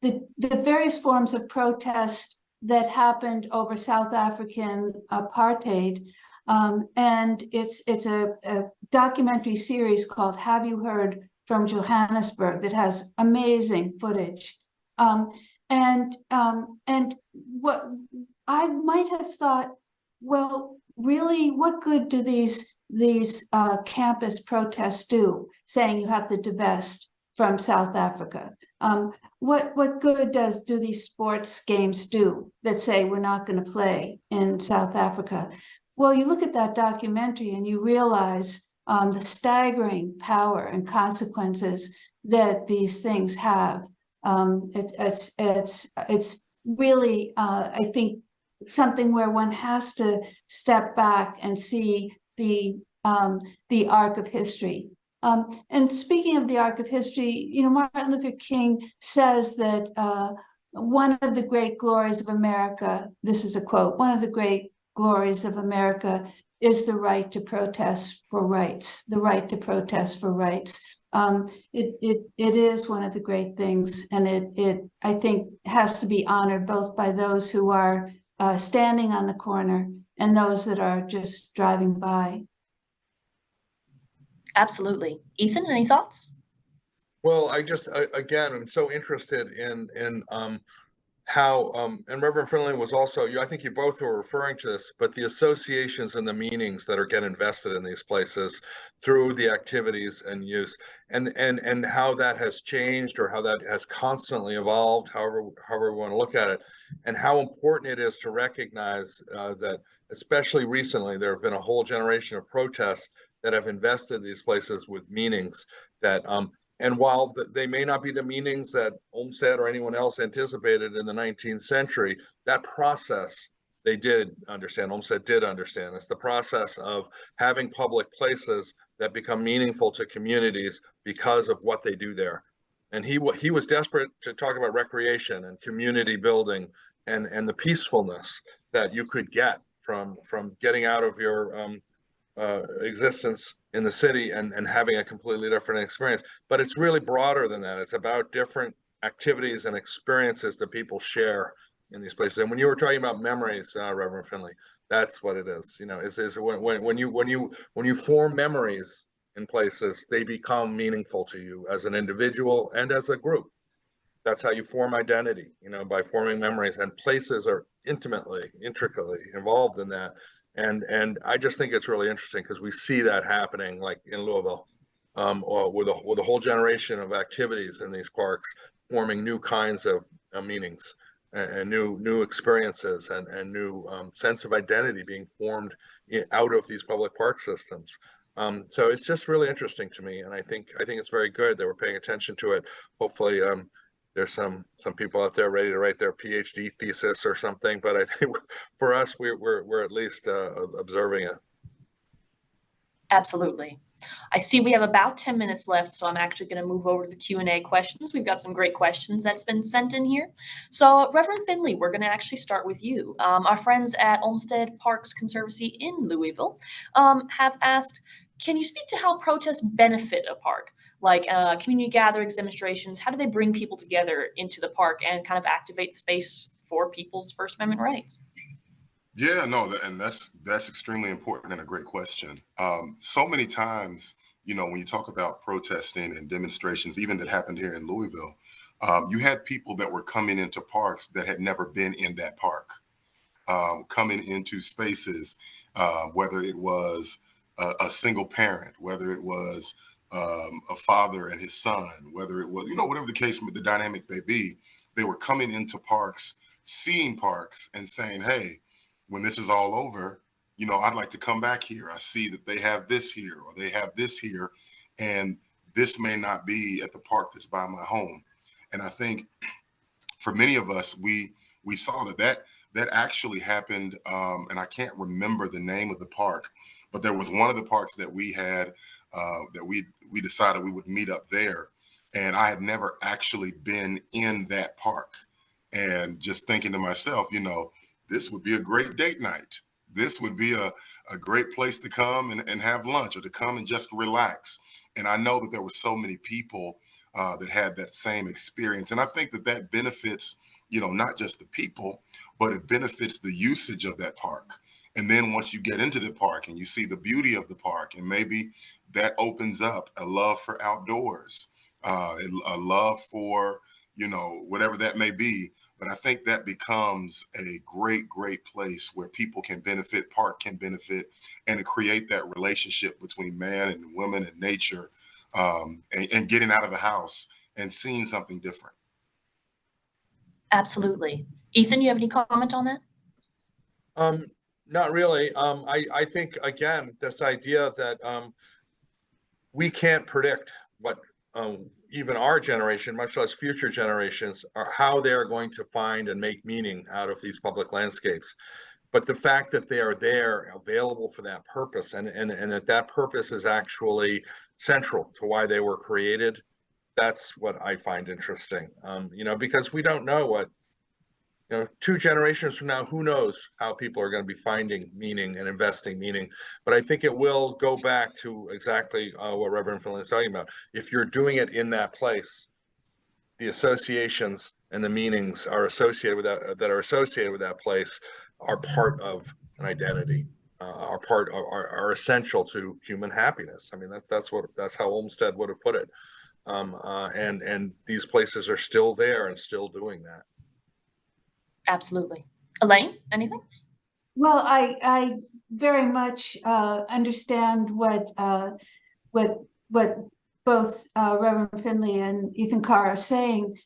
the various forms of protest that happened over South African apartheid. And it's a documentary series called Have You Heard from Johannesburg that has amazing footage. And what I might have thought, well, really, what good do these campus protests do, saying you have to divest from South Africa? What good do these sports games do that say we're not going to play in South Africa? Well, you look at that documentary and you realize the staggering power and consequences that these things have. It's really, I think, something where one has to step back and see the arc of history. And speaking of the arc of history, Martin Luther King says that one of the great glories of America, this is a quote, one of the great glories of America is the right to protest for rights, the right to protest for rights. It is one of the great things, and it I think has to be honored both by those who are standing on the corner and those that are just driving by. Absolutely. Ethan, any thoughts? Well, again, I'm so interested in how and Reverend Findley was also, I think you both were referring to this, but the associations and the meanings that are getting invested in these places through the activities and use, and how that has changed, or how that has constantly evolved, however we want to look at it, and how important it is to recognize that, especially recently, there have been a whole generation of protests that have invested these places with meanings that and while they may not be the meanings that Olmsted or anyone else anticipated in the 19th century, that process they did understand. Olmsted did understand. It's the process of having public places that become meaningful to communities because of what they do there. And he was desperate to talk about recreation and community building and the peacefulness that you could get from getting out of your existence in the city and having a completely different experience. But it's really broader than that. It's about different activities and experiences that people share in these places. And when you were talking about memories, Reverend Findley, that's what it is. Is when you form memories in places, they become meaningful to you as an individual and as a group. That's how you form identity, by forming memories, and places are intricately involved in that. And I just think it's really interesting because we see that happening, like in Louisville, or with a whole generation of activities in these parks, forming new kinds of meanings and new experiences and new sense of identity being formed out of these public park systems. So it's just really interesting to me, and I think it's very good that we're paying attention to it. Hopefully, there's some people out there ready to write their PhD thesis or something, but I think for us, we're at least observing it. Absolutely. I see we have about 10 minutes left, so I'm actually going to move over to the Q&A questions. We've got some great questions that's been sent in here. So Reverend Findley, we're going to actually start with you. Our friends at Olmsted Parks Conservancy in Louisville have asked, can you speak to how protests benefit a park? like community gatherings, demonstrations? How do they bring people together into the park and kind of activate the space for people's First Amendment rights? Yeah, no, and that's extremely important and a great question. So many times, when you talk about protesting and demonstrations, even that happened here in Louisville, you had people that were coming into parks that had never been in that park, coming into spaces, whether it was a single parent, whether it was a father and his son, whether it was, whatever the case, the dynamic may be, they were coming into parks, seeing parks and saying, hey, when this is all over, I'd like to come back here. I see that they have this here or they have this here, and this may not be at the park that's by my home. And I think for many of us, we saw that actually happened, and I can't remember the name of the park, but there was one of the parks that we had that we decided we would meet up there, and I had never actually been in that park, and just thinking to myself, this would be a great date night. This would be a great place to come and have lunch or to come and just relax. And I know that there were so many people that had that same experience. And I think that benefits, not just the people, but it benefits the usage of that park. And then once you get into the park and you see the beauty of the park, and maybe that opens up a love for outdoors, a love for, whatever that may be. But I think that becomes a great, great place where people can benefit, park can benefit, and to create that relationship between man and woman and nature, and getting out of the house and seeing something different. Absolutely. Ethan, you have any comment on that? Not really. I think, again, this idea that we can't predict what even our generation, much less future generations, are how they're going to find and make meaning out of these public landscapes. But the fact that they are there available for that purpose, and that purpose is actually central to why they were created, that's what I find interesting. Because we don't know what, 2 generations from now, who knows how people are going to be finding meaning and investing meaning. But I think it will go back to exactly what Reverend Findley is talking about. If you're doing it in that place, the associations and the meanings are associated with that place are part of an identity, are essential to human happiness. I mean, that's how Olmsted would have put it. And these places are still there and still doing that. Absolutely. Elaine, anything? Well, I very much understand what both Reverend Findley and Ethan Carr are saying,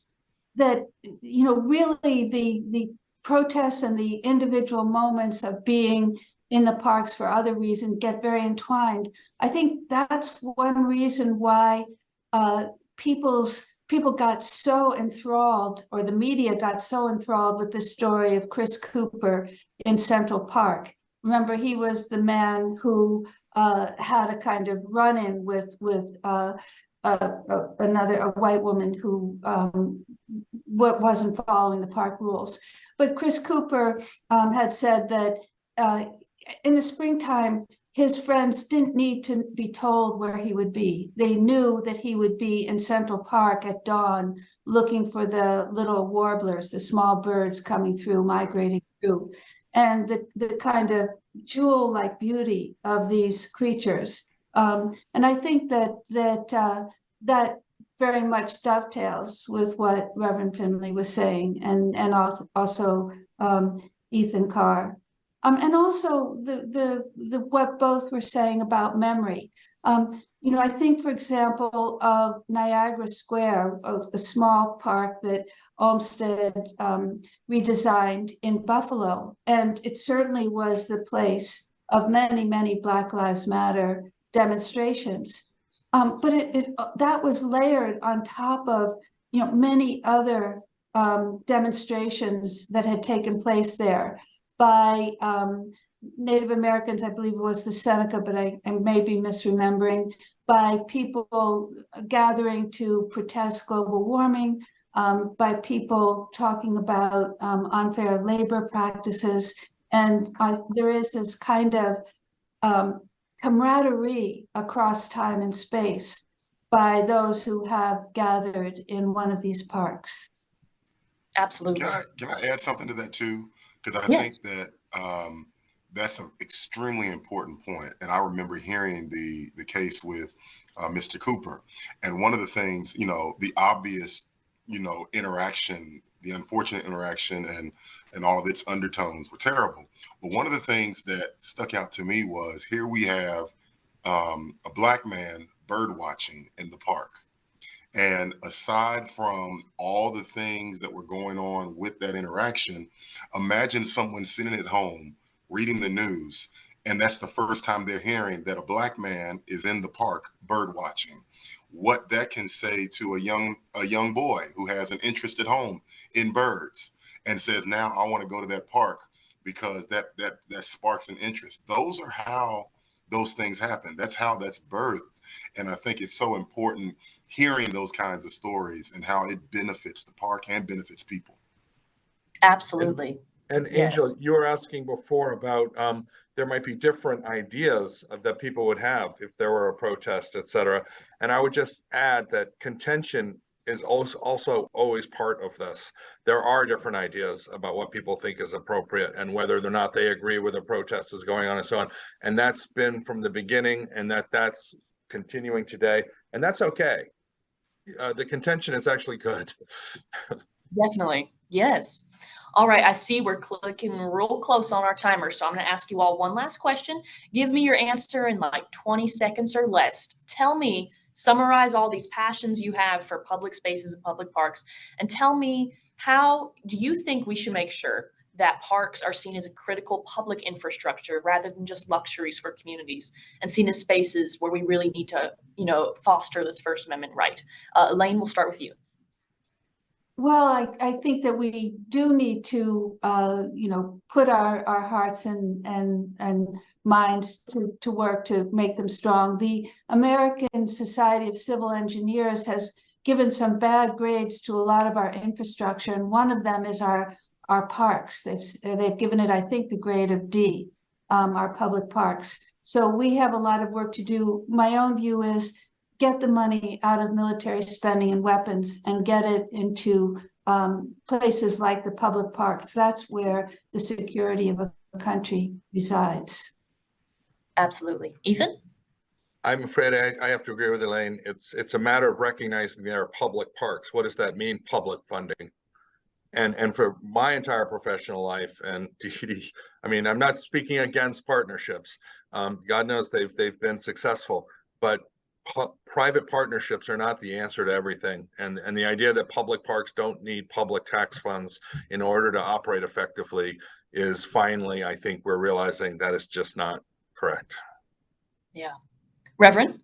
that really the protests and the individual moments of being in the parks for other reasons get very entwined. I think that's one reason why people got so enthralled, or the media got so enthralled with the story of Chris Cooper in Central Park. Remember, he was the man who had a kind of run-in with a white woman who wasn't following the park rules. But Chris Cooper had said that in the springtime, his friends didn't need to be told where he would be. They knew that he would be in Central Park at dawn, looking for the little warblers, the small birds coming through, migrating through, and the kind of jewel-like beauty of these creatures. And I think that very much dovetails with what Reverend Findley was saying, and also Ethan Carr. And also the what both were saying about memory. I think, for example, of Niagara Square, a small park that Olmsted redesigned in Buffalo, and it certainly was the place of many, many Black Lives Matter demonstrations. But that was layered on top of many other demonstrations that had taken place there by Native Americans. I believe it was the Seneca, but I may be misremembering, by people gathering to protest global warming, by people talking about unfair labor practices. And there is this kind of camaraderie across time and space by those who have gathered in one of these parks. Absolutely. Can I add something to that too? Because I Yes. think that that's an extremely important point. And I remember hearing the case with Mr. Cooper, and one of the things, the obvious, interaction, the unfortunate interaction, and all of its undertones were terrible. But one of the things that stuck out to me was here we have a Black man bird watching in the park. And aside from all the things that were going on with that interaction, imagine someone sitting at home reading the news, and that's the first time they're hearing that a Black man is in the park bird watching. What that can say to a young boy who has an interest at home in birds and says, now I want to go to that park because that sparks an interest. Those are how those things happen. That's how that's birthed. And I think it's so important hearing those kinds of stories and how it benefits the park and benefits people. Absolutely. And Yes. Angel, you were asking before about there might be different ideas that people would have if there were a protest, et cetera. And I would just add that contention is also always part of this. There are different ideas about what people think is appropriate and whether or not they agree with a protest is going on and so on. And that's been from the beginning, and that's continuing today. And that's okay. The contention is actually good. Definitely. Yes. All right. I see we're clicking real close on our timer. So I'm going to ask you all one last question. Give me your answer in like 20 seconds or less. Tell me, summarize all these passions you have for public spaces and public parks, and tell me, how do you think we should make sure that parks are seen as a critical public infrastructure rather than just luxuries for communities, and seen as spaces where we really need to, foster this First Amendment right? Elaine, we'll start with you. Well, I think that we do need to, put our hearts and minds to work to make them strong. The American Society of Civil Engineers has given some bad grades to a lot of our infrastructure, and one of them is our parks. They've given it, I think, the grade of D, our public parks. So we have a lot of work to do. My own view is get the money out of military spending and weapons and get it into places like the public parks. That's where the security of a country resides. Absolutely. Ethan? I'm afraid I have to agree with Elaine. It's a matter of recognizing there are public parks. What does that mean, public funding? And for my entire professional life, and I mean, I'm not speaking against partnerships. God knows they've been successful, but private partnerships are not the answer to everything. And the idea that public parks don't need public tax funds in order to operate effectively is finally, I think we're realizing that is just not correct. Yeah. Reverend?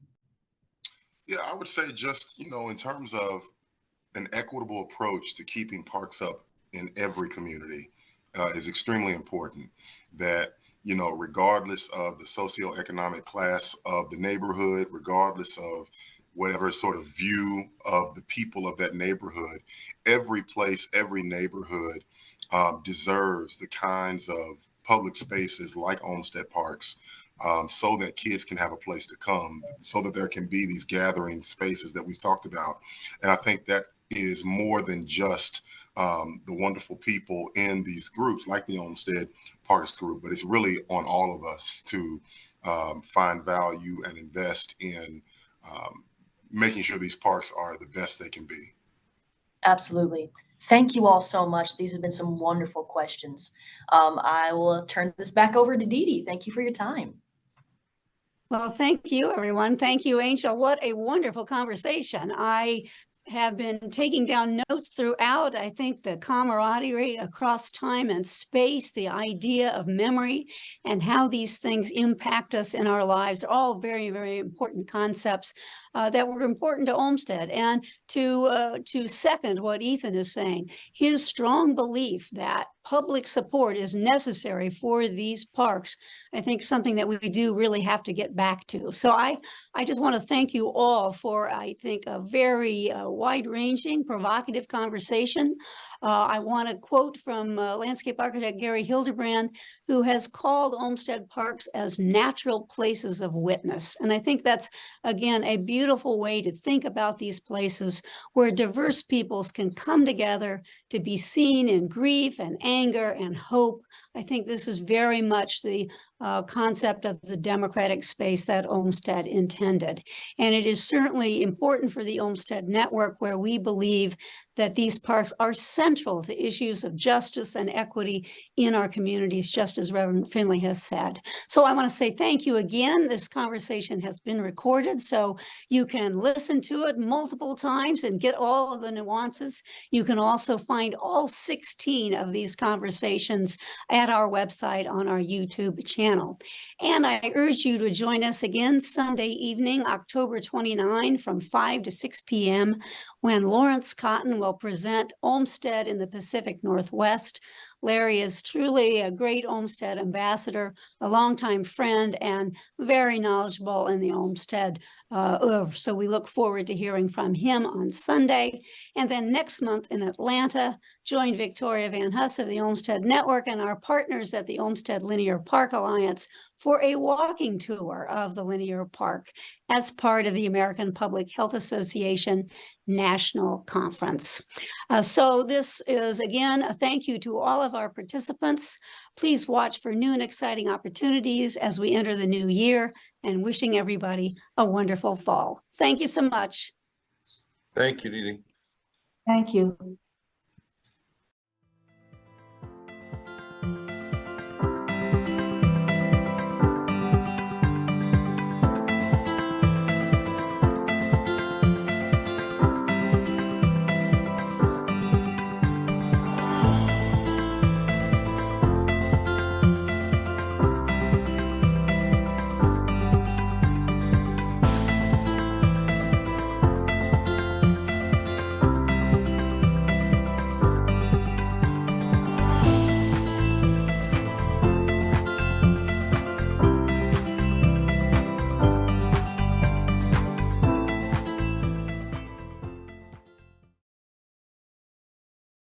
Yeah, I would say just, in terms of an equitable approach to keeping parks up in every community is extremely important. That, regardless of the socioeconomic class of the neighborhood, regardless of whatever sort of view of the people of that neighborhood, every place, every neighborhood deserves the kinds of public spaces like Olmsted Parks, so that kids can have a place to come, so that there can be these gathering spaces that we've talked about. And I think that is more than just the wonderful people in these groups like the Olmsted Parks group, but it's really on all of us to find value and invest in making sure these parks are the best they can be. Absolutely. Thank you all so much. These have been some wonderful questions. I will turn this back over to Dee Dee. Thank you for your time. Well, thank you, everyone. Thank you, Angel. What a wonderful conversation. I have been taking down notes throughout. I think the camaraderie across time and space, the idea of memory and how these things impact us in our lives are all very, very important concepts that were important to Olmsted. And to second what Ethan is saying, his strong belief that public support is necessary for these parks, I think something that we do really have to get back to. So I just want to thank you all for, I think, a very wide-ranging, provocative conversation. I want to quote from landscape architect Gary Hildebrand, who has called Olmsted Parks as natural places of witness. And I think that's, again, a beautiful beautiful way to think about these places where diverse peoples can come together to be seen in grief and anger and hope. I think this is very much the concept of the democratic space that Olmsted intended. And it is certainly important for the Olmsted Network, where we believe that these parks are central to issues of justice and equity in our communities, just as Reverend Findley has said. So I want to say thank you again. This conversation has been recorded, so you can listen to it multiple times and get all of the nuances. You can also find all 16 of these conversations at our website on our YouTube channel. And I urge you to join us again Sunday evening, October 29, from 5 to 6 p.m., when Lawrence Cotton will present Olmsted in the Pacific Northwest. Larry is truly a great Olmsted ambassador, a longtime friend, and very knowledgeable in the Olmsted oeuvre. So we look forward to hearing from him on Sunday. And then next month in Atlanta, join Victoria Van Huss of the Olmsted Network and our partners at the Olmsted Linear Park Alliance for a walking tour of the Linear Park as part of the American Public Health Association National Conference. So this is, again, a thank you to all of our participants. Please watch for new and exciting opportunities as we enter the new year, and wishing everybody a wonderful fall. Thank you so much. Thank you, Dee Dee. Thank you.